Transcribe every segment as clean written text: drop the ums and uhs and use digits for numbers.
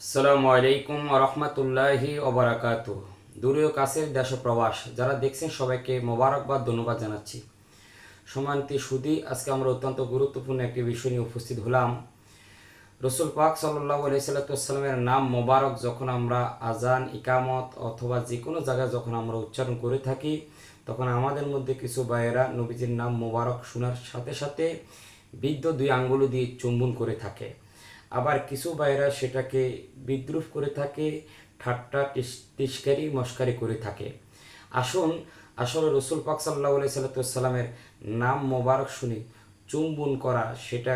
আসসালামু আলাইকুম রহমতুল্লাহি ওবরাকাতু। দূরে ও কাছের দেশ ও প্রবাস যারা দেখছেন সবাইকে মোবারকবাদ ধন্যবাদ জানাচ্ছি। সম্মানিত সুধী, আজকে আমরা অত্যন্ত গুরুত্বপূর্ণ একটি বিষয় নিয়ে উপস্থিত হলাম। রসুল পাক সাল্লাল্লাহু আলাইহি সাল্লামের নাম মোবারক যখন আমরা আজান, ইকামত অথবা যে কোনো জায়গায় যখন আমরা উচ্চারণ করে থাকি, তখন আমাদের মধ্যে কিছু ভাইয়েরা নবীজির নাম মোবারক শোনার সাথে সাথে বৃদ্ধ দুই আঙ্গুল দিয়ে চুম্বন করে থাকে। আবার কিছু ভাইয়েরা সেটাকে বিদ্রুপ করে থাকে, ঠাট্টা তিস্কারি মস্কারি করে থাকে। আসুন, আসলে রসুল পাক সাল্লাল্লাহু আলাইহি সাল্লামের নাম মোবারক শুনে চুম্বন করা সেটা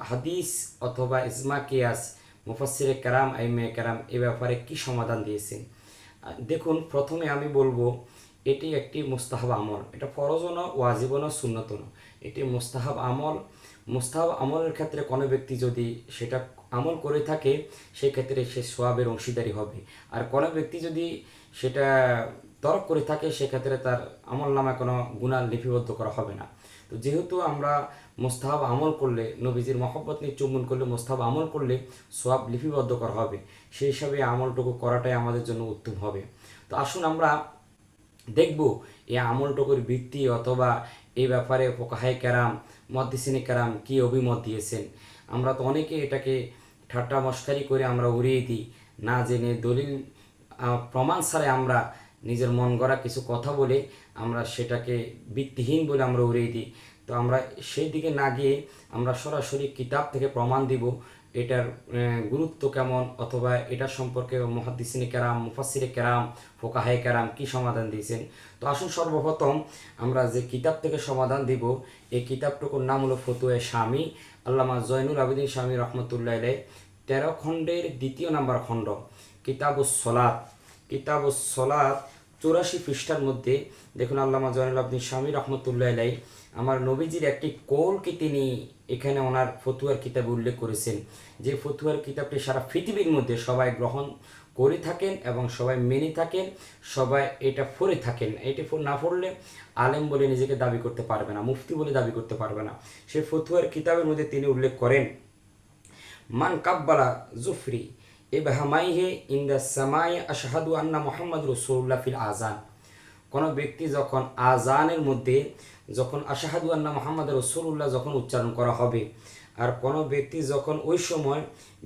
হাদিস অথবা ইজমা কিয়াস মুফাসসিরে কেরাম আইমে কেরাম এ ব্যাপারে কি সমাধান দিয়েছেন। দেখুন, প্রথমে আমি বলবো এটি একটি মুস্তাহাব আমল। এটা ফরজও না, ওয়াজিবও না, সুন্নতও না। এটি মুস্তাহাব আমল। মুস্তাহাব আমলের ক্ষেত্রে কোনো ব্যক্তি যদি সেটা আমল করে থাকে, সেই ক্ষেত্রে সে সোয়াবের অংশীদারি হবে। আর কোনো ব্যক্তি যদি সেটা তরক করে থাকে, সেক্ষেত্রে তার আমল নামায় কোনো গুনাহ লিপিবদ্ধ করা হবে না। তো যেহেতু আমরা মুস্তাহাব আমল করলে, নবীজির মহব্বত নিয়ে চুম্বন করলে, মুস্তাহাব আমল করলে সোয়াব লিপিবদ্ধ করা হবে, সেই হিসাবে আমলটুকু করাটাই আমাদের জন্য উত্তম হবে। তো আসুন আমরা দেখব এই আমলটুকুর ভিত্তি অথবা এই ব্যাপারে ফোকাহায়ে কেরাম, মুহাদ্দিসিনে কেরাম কী অভিমত দিয়েছেন। আমরা তো অনেকে এটাকে ঠাট্টা মশকারি করে আমরা উড়িয়ে দিই, না জেনে দলিল প্রমাণ ছাড়াই আমরা নিজের মন গড়া কিছু কথা বলে আমরা সেটাকে ভিত্তিহীন বলে আমরা উড়িয়ে দিই। তো আমরা সেই দিকে না গিয়ে আমরা সরাসরি কিতাব থেকে প্রমাণ দিব এটার গুরুত্ব কেমন, অথবা এটা সম্পর্কে মুহাদ্দিসিনে কেরাম, মুফাসসিরে কেরাম, ফোকাহায়ে কেরাম কী সমাধান দিয়েছেন। তো আসুন সর্বপ্রথম আমরা যে কিতাব থেকে সমাধান দিব, এই কিতাবটুকুর নাম হলো ফতুয়া শামী, আল্লামা জয়নুল আবেদিন শামী রহমতুল্লাহ আলাইহ, 13 খণ্ডের 2 নম্বর খণ্ড, কিতাবুস সলাত। কিতাবুস সলাত 84 পৃষ্ঠার মধ্যে দেখুন, আল্লামা জয়নুল আবেদিন শামী রহমতুল্লাহ আলাইহ আমার নবীজির একটি কৌলকে তিনি এখানে ওনার ফতুয়ার কিতাবে উল্লেখ করেছেন, যে ফতুয়ার কিতাবটি সারা পৃথিবীর মধ্যে সবাই গ্রহণ করে থাকেন এবং সবাই মেনে থাকেন, সবাই এটা পড়ে থাকেন। এটি না পড়লে আলেম বলে নিজেকে দাবি করতে পারবে না, মুফতি বলে দাবি করতে পারবে না। সেই ফতুয়ার কিতাবের মধ্যে তিনি উল্লেখ করেন, মান কাব্বালা জুফরি ইবহামাইহে ইনদা সামাই আশহাদু আন্না মুহাম্মদ রাসূলুল্লাহ ফিল আযান। কোনো ব্যক্তি যখন আজানের মধ্যে যখন আশহাদু আন্না মুহাম্মদ রাসূলুল্লাহ যখন উচ্চারণ করা হবে, আর কোনো ব্যক্তি যখন ওই সময়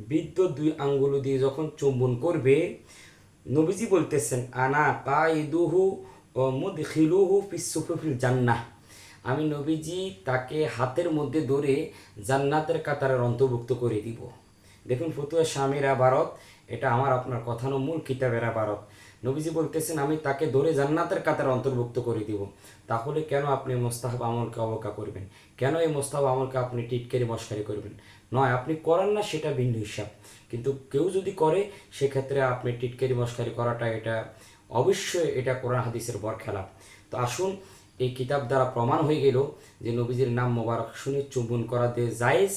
বৃদ্ধ দুই আঙ্গুল দিয়ে যখন চুম্বন করবে, নবীজি বলতেছেন আনা কাইদুহু ও মুদখিলুহু ফিস সুফুফিল জান্নাহ, আমি নবীজি তাকে হাতের মধ্যে ধরে জান্নাতের কাতারের অন্তর্ভুক্ত করে দিব। দেখুন, ফতুয়া শামীর আবারত, এটা আমার আপনার কথা না, মূল কিতাবের আবারত। নবীজি বলতেছেন আমি তাকে ধরে জান্নাতের কাতারে অন্তর্ভুক্ত করে দিব। তাহলে কেন আপনি মোস্তাহাব আমলকে অবজ্ঞা করবেন? কেন এই মোস্তাহাব আমলকে আপনি টিটকারি মস্কারি করবেন? নয়, আপনি করেন না সেটা ভিন্ন হিসাব, কিন্তু কেউ যদি করে সেক্ষেত্রে আপনি টিটকারি মস্কারি করাটা এটা অবশ্যই এটা কোরআন হাদিসের বরখেলাপ। তো আসুন, এই কিতাব দ্বারা প্রমাণ হয়ে গেল যে নবীজির নাম মোবারক শুনে চুম্বন করা দিয়ে জায়েজ,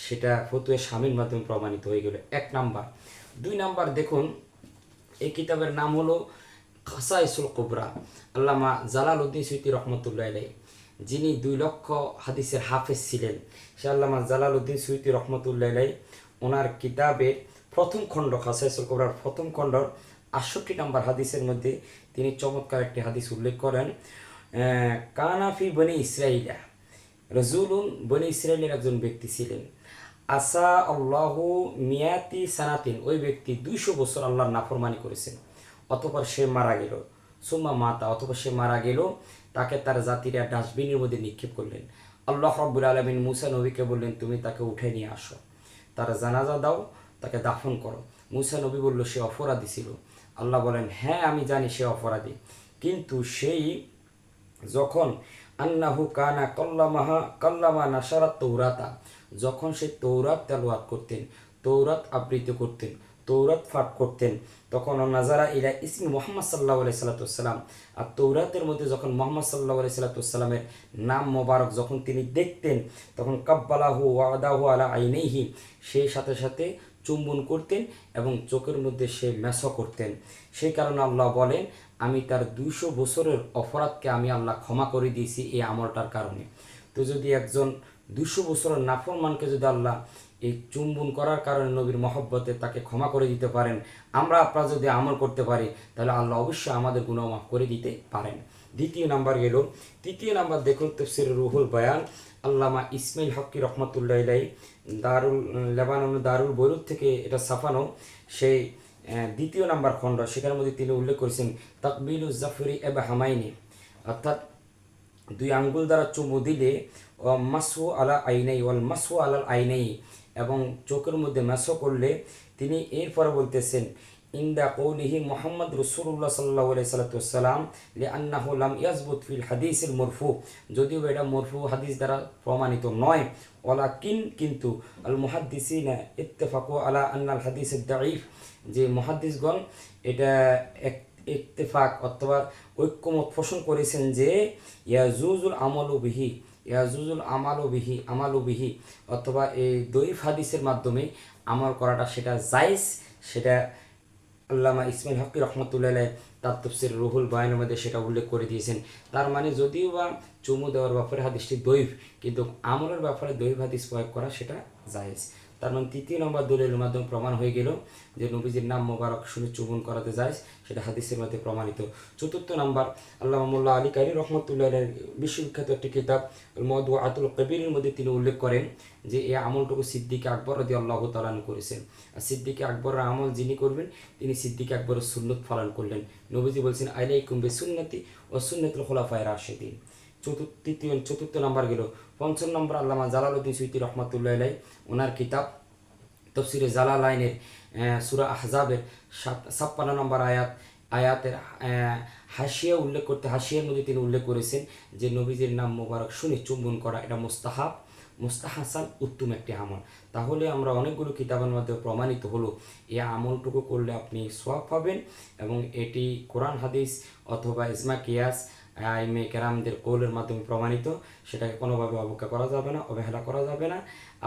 সেটা ফতুয়া শামীর মাধ্যমে প্রমাণিত হয়ে গেল, 1 নাম্বার। 2 নাম্বার, দেখুন এই কিতাবের নাম হলো খাসাইসুল কুবরা, আল্লামা জালালউদ্দিন সুয়ুতী রহমতুল্লাহ আলাইহ, যিনি 2 লক্ষ হাদিসের হাফেজ ছিলেন। সে আল্লামা জালালউদ্দিন সুয়ুতী রহমতুল্লাহ আলাইহ ওনার কিতাবের প্রথম খণ্ড, খাসাইসুল কুবরার প্রথম খণ্ডর 68 নম্বর হাদিসের মধ্যে তিনি চমৎকার একটি হাদিস উল্লেখ করেন, কানাফি বনি ইসরাইলা রজুলুন, বনি ইসরায়েলের একজন ব্যক্তি ছিলেন, আসা আল্লাহু মিয়াতি সানাতিন, ওই ব্যক্তি 200 বছর আল্লাহর নাফরমানি করেছেন, অতঃপর সে মারা গেল, সুম্মা মাতা, অতঃপর সে মারা গেল, তাকে তার জাতিরা ডাস্টবিনের মধ্যে নিক্ষেপ করলেন। আল্লাহ রাব্বুল আলামিন মুসা নবীকে বললেন তুমি তাকে উঠে নিয়ে আসো, তার জানাজা দাও, তাকে দাফন করো। মুসা নবী বলল সে অপরাধী ছিল। আল্লাহ বলেন হ্যাঁ আমি জানি সে অপরাধী, কিন্তু সেই যখন আন্নাহু কানা কাল্লামা নাসারাত তৌরাতা, যখন সে তৌরাত তেলাওয়াত করতেন, তৌরাত আবৃত্তি করতেন, তৌরাত পাঠ করতেন, তখন নাজারা ইলা ইসমি মুহাম্মদ সাল্লাল্লাহু আলাইহি সাল্লাম, আর তৌরাতের মধ্যে যখন মুহাম্মদ সাল্লাল্লাহু আলাইহি সাল্লামের নাম মোবারক যখন তিনি দেখতেন, তখন কাব্বালাহু ওয়াদাহু আলা আইনাইহি, সেই সাথে সাথে চুম্বন করতেন এবং চোখের মধ্যে সে মেসো করতেন। সেই কারণে আল্লাহ বলেন আমি তার 200 বছরের অপরাধকে আমি আল্লাহ ক্ষমা করে দিয়েছি এই আমলটার কারণে। তো যদি একজন 200 বছরের নাফরমানকে যদি আল্লাহ এই চুম্বন করার কারণে নবীর মহব্বতে তাকে ক্ষমা করে দিতে পারেন। আমরা আপনারা যদি আমল করতে পারি তাহলে আল্লাহ অবশ্যই আমাদের গুনাহ মাফ করে দিতে পারেন। তৃতীয় নাম্বার দেখুন তাফসীর রুহুল বয়ান, আল্লামা ইসমাইল হক্কি রহমতুল্লাহ আলাইহি লেবানন দারুল বৈরুত থেকে এটা ছাপানো সেই দ্বিতীয় নাম্বার খণ্ড, সেখানের মধ্যে তিনি উল্লেখ করেছেন তাকবিলু জাফরি এবা হামাইনি, অর্থাৎ দুই আঙ্গুল দ্বারা চুমু দিলে মাসু আলা আইনাই ওয়াল মাসু আলাল আইনাই, এবং চোখের মধ্যে মেসো করলে তিনি এরপরে বলতেছেন ইন্দা কৌলিহি মোহাম্মদ রসুল্লাহ সাল্লাহ সাল্লাম লি আন্নাহু লাম ইয়াজবুত ফিল হাদিসিল মরফু, যদিও এটা মরফু হাদিস দ্বারা প্রমাণিত নয়, ওয়ালাকিন কিন্তু আল মুহাদ্দিসিনা ইত্তেফাকু আলা আন্নাল হাদিসের দাঈফ, যে মুহাদ্দিসগণ এটা ইত্তেফাক অথবা ঐক্যমত পোষণ করেছেন যে ইয়াজুজুল আমালু বিহি অথবা এই দঈফ হাদিসের মাধ্যমে আমল করাটা সেটা জায়েজ, সেটা আল্লামা ইসমাইল হক্কি রহমতুল্লাহ আলাইহি তার তাফসীর রুহুল বয়ানের মধ্যে সেটা উল্লেখ করে দিয়েছেন। তার মানে যদিও বা চুমু দেওয়ার ব্যাপারে হাদিসটি দঈফ, কিন্তু আমলের ব্যাপারে দঈফ হাদিস প্রয়োগ করা সেটা জায়েজ। তার মানে তৃতীয় নম্বর দলিলের মাধ্যমে প্রমাণ হয়ে গেল যে নবীজির নাম মোবারক শুনে চুম্বন করাতে যায়, সেটা হাদিসের মধ্যে প্রমাণিত। চতুর্থ নম্বর, আল্লামা মোল্লা আলী কারি রহমতুল্লাহ আলাইহির বিশ্ববিখ্যাত একটি কিতাব মওদুআতুল কবিরের মধ্যে তিনি উল্লেখ করেন যে এই আমলটুকু সিদ্দিক আকবর রাদিয়াল্লাহু তাআলা আনহু করেছেন। আর সিদ্দিক আকবরের আমল যিনি করবেন তিনি সিদ্দিক আকবরের সুন্নত পালন করলেন। নবীজি বলছেন আলাইকুম বিসুন্নতি ওয়া সুন্নাতুল খুলাফায়ে রাশিদিন। চতুর্থ নাম্বার গেল। পঞ্চম নম্বর, আল্লামা জালালউদ্দিন সুয়ুতী রহমতুল্লাহ আলাইহি ওনার কিতাব তাফসীরে জালালাইনের সূরা আহজাবের 56 নম্বর আয়াতের হাসিয়া উল্লেখ করতে, হাসিয়ার মধ্যে তিনি উল্লেখ করেছেন যে নবীজির নাম মোবারক শুনে চুম্বন করা এটা মুস্তাহাসান উত্তম একটি আমল। তাহলে আমরা অনেকগুলো কিতাবের মধ্যে প্রমাণিত হলো এই আমলটুকু করলে আপনি সওয়াব পাবেন, এবং এটি কোরআন হাদিস অথবা ইজমা কিয়াস আইমে কেরামদের কৌলের মাধ্যমে প্রমাণিত, সেটাকে কোনোভাবে অবজ্ঞা করা যাবে না, অবহেলা করা যাবে না।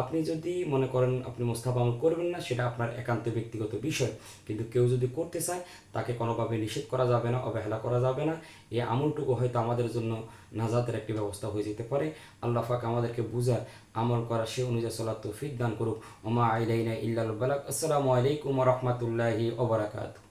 আপনি যদি মনে করেন আপনি মুস্তাহাব আমল করবেন না, সেটা আপনার একান্ত ব্যক্তিগত বিষয়, কিন্তু কেউ যদি করতে চায় তাকে কোনোভাবে নিষেধ করা যাবে না, অবহেলা করা যাবে না। এই আমলটুকু হয়তো আমাদের জন্য নাজাতের একটি ব্যবস্থা হয়ে যেতে পারে। আল্লাহ পাক আমাদেরকে বুঝার আমল করা সে অনুযায়ী চলার তৌফিক দান করুক। ওমা আইলাইনা ইল্লাল বালাগ। আসসালামু আলাইকুম ওয়া রাহমাতুল্লাহি ওয়া বারাকাতুহু।